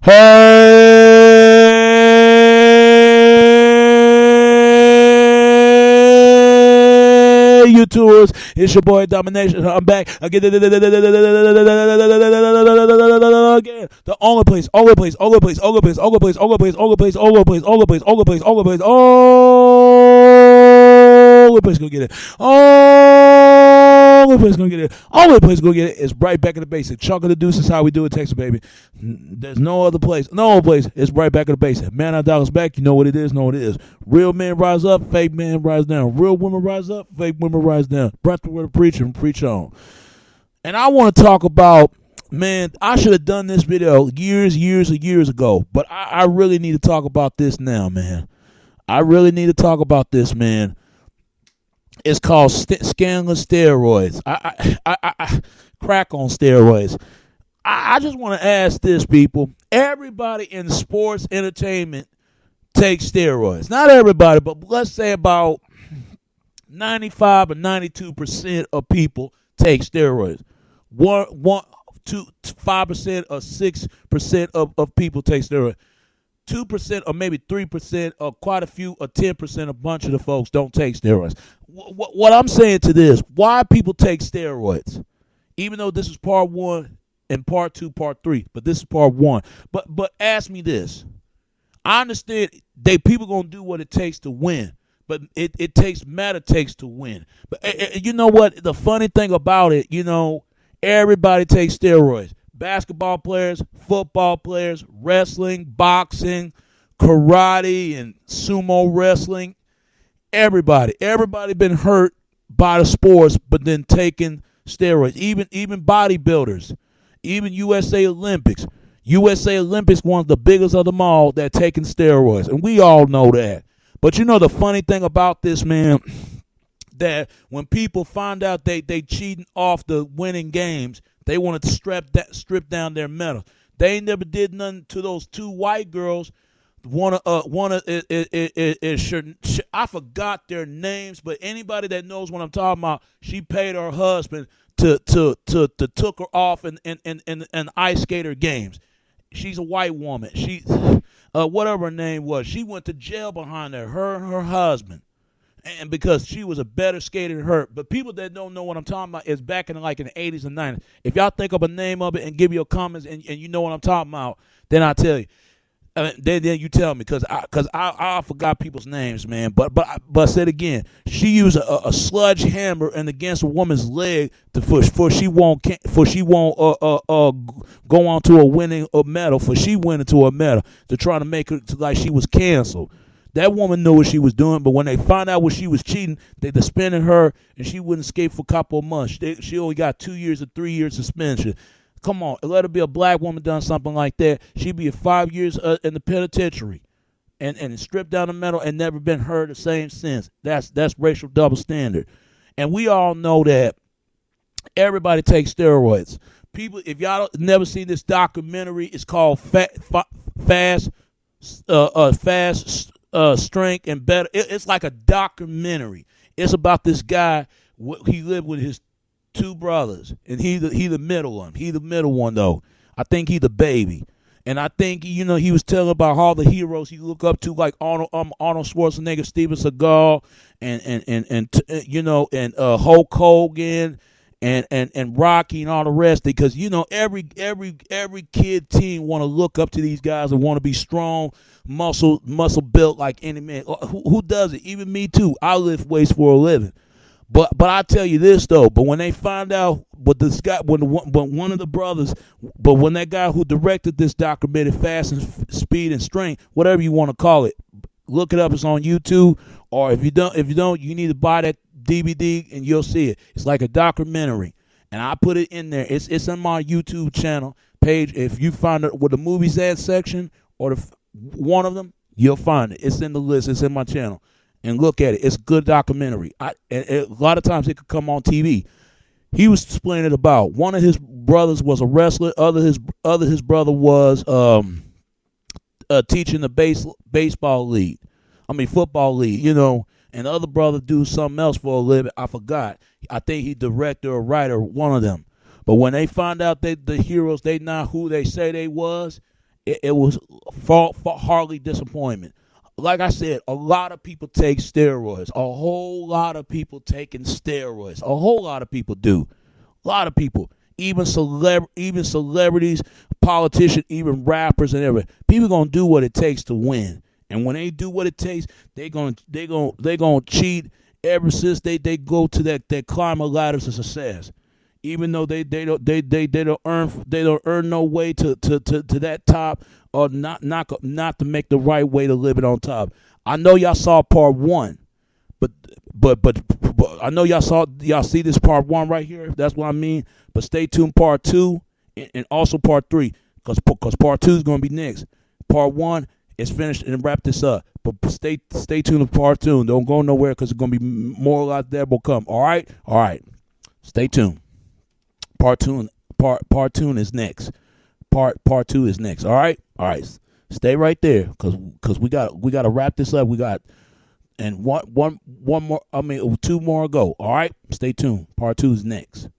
Hey, YouTubers, it's your boy Domination. I'm back again. The only place, gonna get it. Only place gonna get it. Only place gonna get it is right back in the basic. Chunk of the deuce is how we do it, Texas, baby. There's no other place. No other place. It's right back in the basic. Man, our dollars back. You know what it is. Know what it is. Real men rise up. Fake men rise down. Real women rise up. Fake women rise down. Brought the word of preacher and preach on. And I want to talk about, man, I should have done this video years ago. But I really need to talk about this now, man. I really need to talk about this, man. It's called scandalous steroids. I crack on steroids. I just want to ask this, people. Everybody in sports entertainment takes steroids. Not everybody, but let's say about 95 or 92% of people take steroids. 5% or 6% of people take steroids. 2% or maybe 3% or quite a few or 10%, a bunch of the folks don't take steroids. What I'm saying to this, why people take steroids, even though this is part 1 and part 2, part 3, but this is part 1. But ask me this. I understand people going to do what it takes to win, but it takes to win. But you know what? The funny thing about it, everybody takes steroids. Basketball players, football players, wrestling, boxing, karate, and sumo wrestling. Everybody been hurt by the sports, but then taking steroids. Even bodybuilders, even USA Olympics. USA Olympics, one of the biggest of them all, that taking steroids, and we all know that. But the funny thing about this, man, that when people find out they cheating off the winning games, they wanted to strip down their medal. They never did nothing to those 2 white girls. One I forgot their names, but anybody that knows what I'm talking about, she paid her husband to took her off in ice skater games. She's a white woman. She whatever her name was, she went to jail behind her and her husband. And because she was a better skater than her. But people that don't know what I'm talking about is back in the 80s and 90s. If y'all think of a name of it and give your comments and you know what I'm talking about, then I'll tell you. Then you tell me, because I forgot people's names, man. But said again, she used a sludge hammer and against a woman's leg for she won't go on to a winning a medal. For she went into a medal to try to make her like she was canceled. That woman knew what she was doing, but when they found out what she was cheating, they suspended her, and she wouldn't escape for a couple of months. She only got 2 years or 3 years suspension. Come on, let her be a black woman done something like that. She'd be 5 years in the penitentiary and stripped down the medal and never been heard the same since. That's racial double standard. And we all know that everybody takes steroids. People, if y'all never seen this documentary, it's called Fast Strength and Better. It's like a documentary. It's about this guy. He lived with his 2 brothers, and he the middle one. He the middle one, though. I think he the baby. And I think, he was telling about all the heroes he looked up to, like Arnold Schwarzenegger, Steven Seagal, and Hulk Hogan, and Rocky and all the rest. Because every kid teen want to look up to these guys and want to be strong, muscle built like any man. Who does it? Even me too. I lift weights for a living. But I tell you this though. But when they find out what this guy, when that guy who directed this documentary, Fast and Speed and Strength, whatever you want to call it, look it up. It's on YouTube. Or if you don't, you need to buy that DVD and you'll see it. It's like a documentary, and I put it in there. It's on my YouTube channel page. If you find it with the movies ad section or one of them, you'll find it. It's in the list. It's in my channel. And look at it. It's a good documentary. A lot of times it could come on TV. He was explaining about one of his brothers was a wrestler. His brother was teaching the football league. And the other brother do something else for a living. I forgot. I think he director or writer, one of them. But when they find out that the heroes, they not who they say they was, it was hardly disappointment. Like I said, a lot of people take steroids. A whole lot of people taking steroids. A whole lot of people do. A lot of people, even celebrities, politicians, even rappers and everything. People gonna do what it takes to win. And when they do what it takes, they gonna cheat ever since they go to that climb a ladder to success. Even though they don't earn no way to that top, or not to make the right way to live it on top. I know y'all saw part one, but I know y'all see this part one right here. That's what I mean. But stay tuned, part two and also part three, because part two is gonna be next. Part one is finished and wrap this up. But stay tuned to part two. Don't go nowhere, because it's gonna be more like that will come. All right. Stay tuned. Part two is next. Part two is next. All right. Stay right there, because we got to wrap this up. We got and one more. I mean, two more ago. All right. Stay tuned. Part two is next.